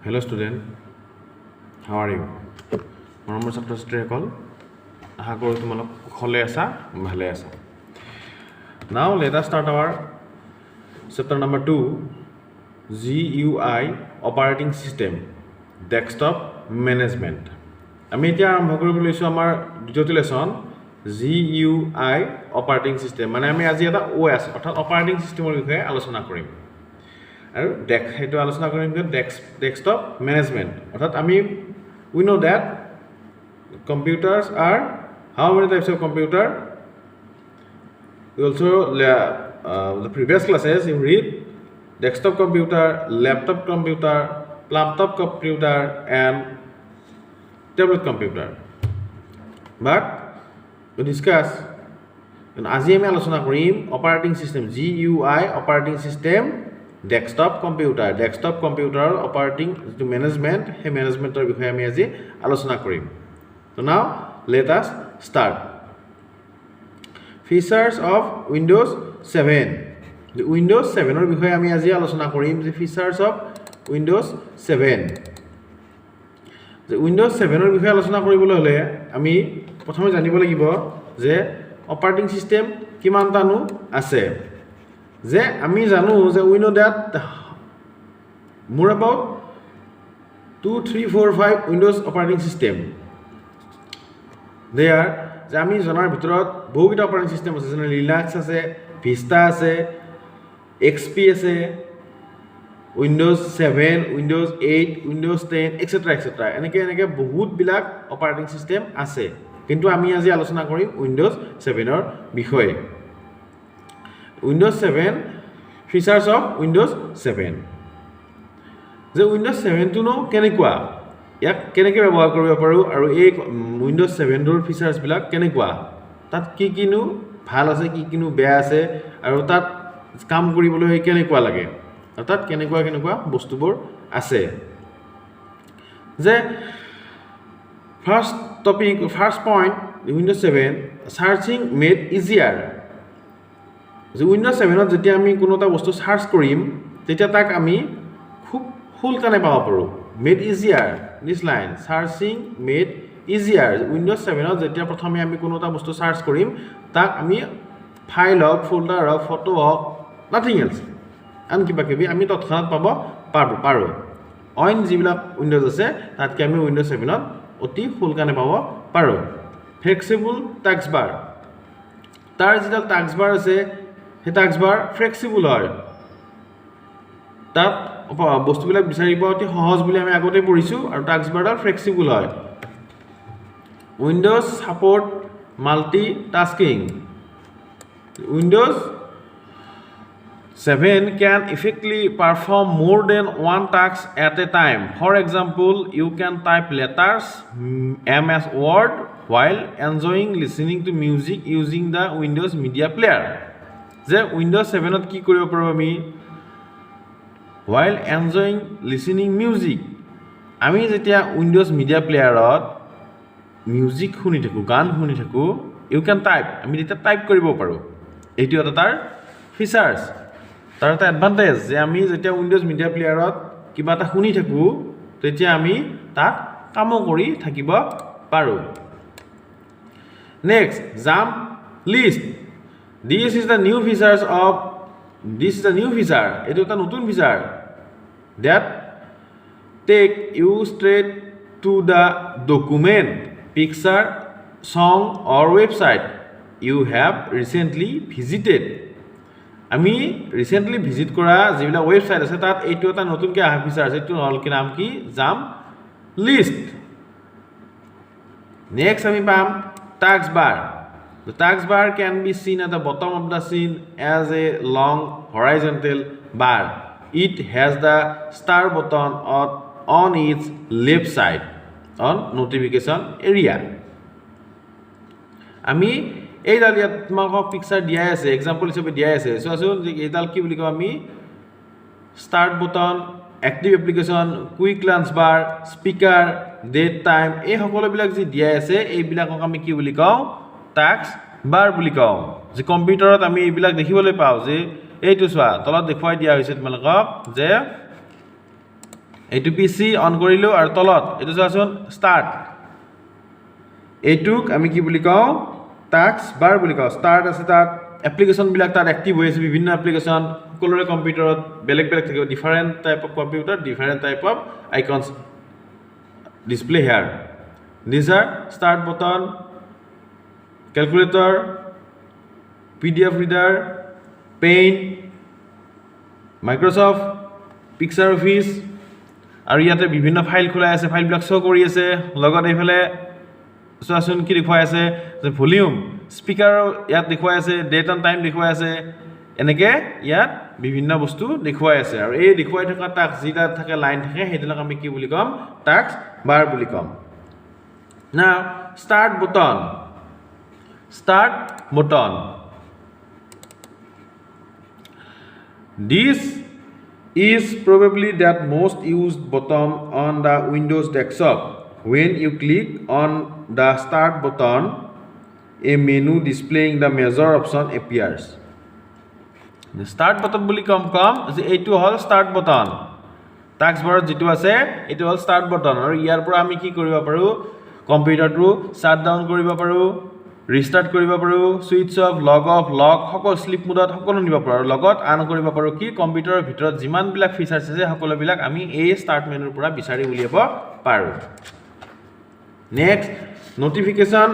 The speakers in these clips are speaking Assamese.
Hello student, how are you? মৰমৰ ছাত্ৰ-ছাত্ৰীসকল আশা কৰোঁ তোমালোক ভালে আছা ভালে আছা Now let us start our chapter number 2 GUI operating system desktop management আমি এতিয়া আৰম্ভ কৰিব লৈছো আমাৰ দ্বিতীয়টো লেসন GUI operating system মানে আমি আজি এটা OS অৰ্থাৎ অপাৰেটিং সিস্টেমৰ বিষয়ে আলোচনা কৰিম আৰু হেতু আলোচনা কৰিম ডেস্কটপ ম্যানেজমেন্ট অৰ্থাৎ আমি we know that computers are how many types of computer we also the previous classes you read desktop computer laptop computer and tablet computer but we discuss আজি আমি আলোচনা কৰিম operating system GUI operating system desktop computer operating to management he management er বিষয়ে আমি আজি আলোচনা কৰিম so now let us start features of windows 7 the windows 7 er বিষয়ে আমি আজি আলোচনা কৰিম the features of windows 7 the windows 7 er বিষয়ে আলোচনা কৰিবলৈ হলে আমি প্ৰথমে জানিব লাগিব যে অপাৰেটিং সিস্টেম কিমানটানো আছে যে আমি জানো যে we know that more about 2 3 4 5 windows operating system they are যে আমি জানাৰ ভিতৰত বহুকিটা অপাৰেটিং সিস্টেম আছে যেনে লিনাক্স আছে ভিস্তা আছে XP আছে Windows 7 Windows 8 Windows 10 etc এনেকে বহুত বিলাক অপাৰেটিং সিস্টেম আছে কিন্তু আমি আজি আলোচনা কৰিম Windows 7 ৰ বিষয়ে Windows 7 features of Windows 7 যে Windows 7 টো নো কেনেকুৱা ইয়াক কেনেকৈ ব্যৱহাৰ কৰিব পাৰো আৰু এই Windows 7 ৰ ফিচাৰ্স বিলাক কেনেকুৱা তাত কি কিনো ভাল আছে কি কিনো বেয়া আছে আৰু তাত কাম কৰিবলৈ কেনেকুৱা লাগে আৰু তাত কেনেকুৱা বস্তুবোৰ আছে যে first point Windows 7 searching made easier যে Windows 7 ত যেতিয়া আমি কোনো এটা বস্তু সার্চ কৰিম তেতিয়া তাক আমি খুব সোনকালে পাব পাৰো made easier this line searching made easier Windows 7 ত যেতিয়া প্ৰথমে আমি কোনো এটা বস্তু সাৰ্চ কৰিম তাক আমি ফাইল হক ফোল্ডাৰ হক ফটো হক nothing else আন কিবাকিবি আমি তৎক্ষণাত পাৰো অইন যিবিলাক উইন্ডোজ আছে তাতকে আমি Windows 7 ত অতি সোনকালে পাব পাৰো flexible task bar তাৰ যিটা task bar আছে হে task bar flexible হয় তাত বস্তুবিলাক বিচাৰিব অতি সহজ বুলি আমি আগতে পঢ়িছো আৰু task bar ডাল flexible হয় Windows support multitasking Windows 7 can effectively perform more than one task at a time for example you can type letters MS Word while enjoying listening to music using the Windows media player যে Windows 7 ত কি কৰিব পাৰো আমি while enjoying listening music আমি যেতিয়া Windows media player ত মিউজিক শুনি থাকো গান শুনি থাকো you can type আমি এটা টাইপ কৰিব পাৰো এইটো এটা তাৰ ফিচাৰ্স তাৰ এটা এডভান্টেজ যে আমি যেতিয়া Windows media player ত কিবা এটা শুনি থাকো তেতিয়া আমি তাত কাম কৰি থাকিব পাৰো next jump list This is the new feature it is a নতুন feature that take you straight to the document picture song or website you have recently visited আমি recently visit কৰা যিবিলাক ওয়েবসাইট আছে তাত এইটো এটা নতুনকৈ আহা ফিচাৰ আছে এইটো হল কি নাম কি জাম্প লিষ্ট নেক্সট আমি পাম task bar The task bar can be seen at the bottom of the scene as a long horizontal bar. It has the star button on its left side on notification area. আমি এই ডাল ইয়াত তোমাক পিকচাৰ দিয়া আছে এক্সাম্পল হিচাপে দিয়া আছে সো আসুন এই ডাল কি বুলি কও আমি start button active application quick launch bar speaker date time এই সকলো বিলাক যি দিয়া আছে এই বিলাকক আমি কি বুলি কও টাস্ক বার বুলি কও যে কম্পিউটাৰত আমি এই বিলাক দেখিবলৈ পাও যে এইটো সোৱা তলত দেখুৱাই দিয়া হৈছে তোমালোকক যে এইটো পিসি অন কৰিলো আৰু তলত এইটো চাচোন স্টাৰ্ট এইটুক আমি কি বুলি কওঁ টাস্ক বাৰ বুলি কওঁ স্টাৰ্ট আছে তাত এপ্লিকেশন বিলাক তাত এক্টিভ হৈ আছে বিভিন্ন এপ্লিকেশন সকলোৰে কম্পিউটাৰত বেলেগ বেলেগ থাকিব different type of computer different type of icons display here these are start button calculator pdf reader paint microsoft picture office আৰু ইয়াতে বিভিন্ন ফাইল খোলা আছে ফাইল বিলাক শো কৰি আছে লগত এইফালে সোৱাচোন কি দেখুৱাই আছে যে ভলিউম স্পিকাৰ ইয়াত দেখুৱাই আছে ডেট এণ্ড টাইম দেখুৱাই আছে এনেকে ইয়াত বিভিন্ন বস্তু দেখুৱাই আছে আৰু এই দেখুৱাই থকা টাস্ক যেটা থাকে লাইন থাকে হেইডালক আমি কি বুলি কম টাস্ক বাৰ বুলি কম now start button this is probably that most used button on the Windows desktop when you click on the start button a menu displaying the major option appears start button বুলি কম যে এইটো হল start button টাস্ক বাৰত যেটো আছে এইটো হল start button আৰু ইয়াৰ পৰা আমি কি কৰিব পাৰো কম্পিউটাৰটো শাট ডাউন কৰিব পাৰো ৰিস্টাৰ্ট কৰিব পাৰো সুইচ অফ লগ সকল স্লিপ মোডত সকলো নিব পাৰো লগত আন কৰিব পাৰো কি কম্পিউটাৰৰ ভিতৰত যিমান বিলাক ফিচাৰ্ছ আছে সকলো বিলাক আমি এই স্টাৰ্ট মেনুৰ পৰা বিচাৰি উলিয়াব পাৰো নেক্সট নোটিফিকেশন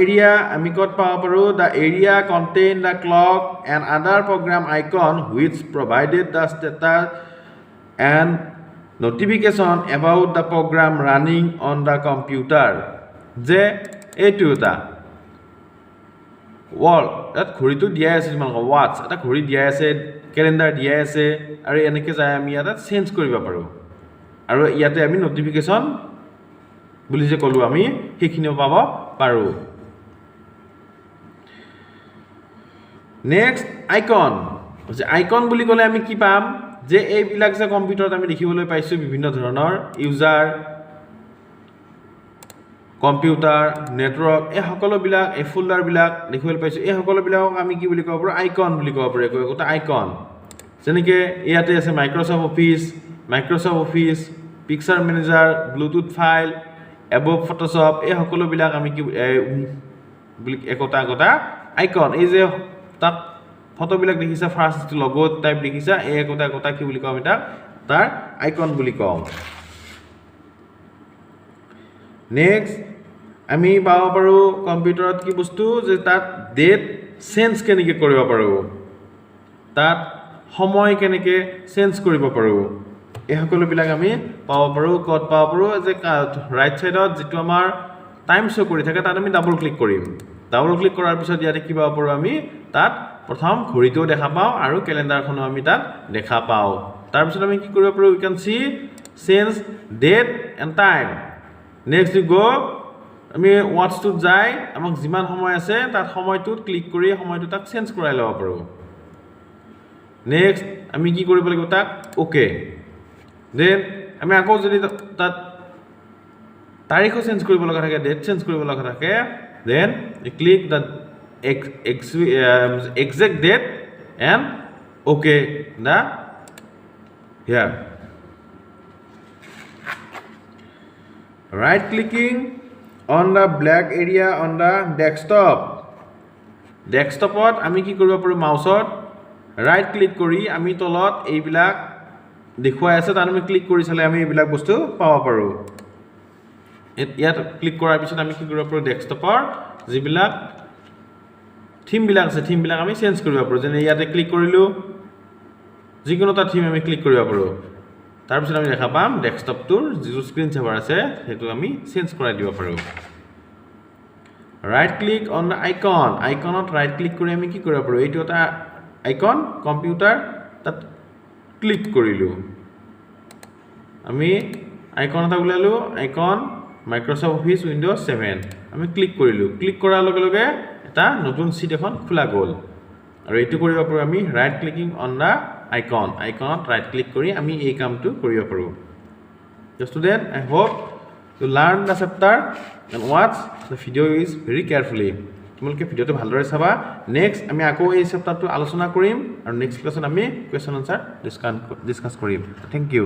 area আমি কত পাব পাৰো the area contain the clock and other program icon which provided the status and notification about the program running on the computer যে এইটোটা wall that ঘড়িটো দিয়া আছে তোমালোক watch এটা ঘড়ি দিয়া আছে ক্যালেন্ডাৰ দিয়া আছে আৰু এনেকে যায় আমি এটা চেঞ্জ কৰিব পাৰো আৰু ইয়াতে আমি নোটিফিকেশন বুলি যে কলো আমি সেইখিনিও পাব পাৰো নেক্সট আইকন বুলি ক'লে আমি কি পাম যে এই বিলাক যে কম্পিউটাৰত আমি দেখিবলৈ পাইছো বিভিন্ন ধৰণৰ ইউজাৰ কম্পিউটাৰ নেটৱৰ্ক এই সকলো বিলাক এই ফোল্ডাৰ বিলাক দেখিবলৈ পাইছো এই সকলো বিলাকক আমি কি বুলি ক'ব পাৰো আইকন বুলি ক'ব পাৰো এটা আইকন যেনেকে ইয়াতে আছে Microsoft office picture manager bluetooth file above photoshop এই সকলো বিলাক আমি কি একতা আইকন এই যে তাত ফটো বিলাক দেখিছা ফাৰ্স্ট লোগো টাইপ দেখিছা এই একতা কি বুলি কম এটা তাৰ আইকন বুলি কম নেক্সট আমি পাব পাৰো কম্পিউটাৰত কি বস্তু যে তাত ডেট চেঞ্জ কেনেকৈ কৰিব পাৰো তাত সময় কেনেকৈ চেঞ্জ কৰিব পাৰো এই সকলো বিলাক আমি পাব পাৰো কত পাব পাৰো যে ৰাইট সাইডত যেটো আমাৰ টাইম শো কৰি থাকে তাত আমি ডাবল ক্লিক কৰিম ডাবল ক্লিক কৰাৰ পিছত ইয়াতে কি পাব পাৰো আমি তাত প্ৰথম ঘড়িটো দেখা পাও আৰু ক্যালেন্ডাৰখনো আমি তাত দেখা পাও তাৰ পিছত আমি কি কৰিব পাৰো we can see change date and time next we go আমি watch to যাই আমাক যিমান সময় আছে তাত সময়টোত ক্লিক কৰি সময়টো তাক চেঞ্জ কৰাই লব পাৰো নেক্সট আমি কি কৰিব লাগিব তাক ওকে দেন আমি আকৌ যদি তাত তাৰিখো চেঞ্জ কৰিব লগা থাকে ডেট চেঞ্জ কৰিব লগা থাকে then you click the exact date and okay the here right clicking on the black area on the desktopত আমি কি কৰিব পাৰো মাউসত ৰাইট ক্লিক কৰি আমি তলত এইবিলাক দেখুৱাই আছে তাত আমি ক্লিক কৰি চালে আমি এইবিলাক বস্তু পাব পাৰো ইয়াত ক্লিক কৰাৰ পিছত আমি কি কৰিব পাৰো ডেস্কটপৰ যিবিলাক থিম বিলাক আছে থিম বিলাক আমি চেঞ্জ কৰিব পাৰো যেনে ইয়াতে ক্লিক কৰিলো যিকোনো এটা থিম আমি ক্লিক কৰিব পাৰো তাৰ পিছত আমি দেখা পাম ডেস্কটপটোৰ যিটো স্ক্ৰীন সেভাৰ আছে হেতু আমি চেঞ্জ কৰাই দিব পাৰো ৰাইট ক্লিক অন দা আইকনত ৰাইট ক্লিক কৰি আমি কি কৰিব পাৰো এইটো এটা আইকন কম্পিউটাৰ তাত ক্লিক কৰিলো আমি আইকন এটা উলালো আইকন মাইক্ৰসফট অফিস উইন্ডোজ 7 আমি ক্লিক কৰিলো ক্লিক কৰাৰ লগে লগে এটা নতুন শীট এখন খোলা গল আৰু এটো কৰিব পাৰো আমি ৰাইট ক্লিকিং অন দা আইকনত ৰাইট ক্লিক কৰি আমি এই কামটো কৰিব পাৰো The student, I hope you learn the chapter and watch the video is very carefully. তোমালোকে ভিডিঅ'টো ভালদৰে চাবা নেক্সট আমি আকৌ এই চেপ্টাৰটো আলোচনা কৰিম আৰু নেক্সট ক্লাছত আমি কুৱেশ্যন আনচাৰ ডিছকাছ কৰিম থেংক ইউ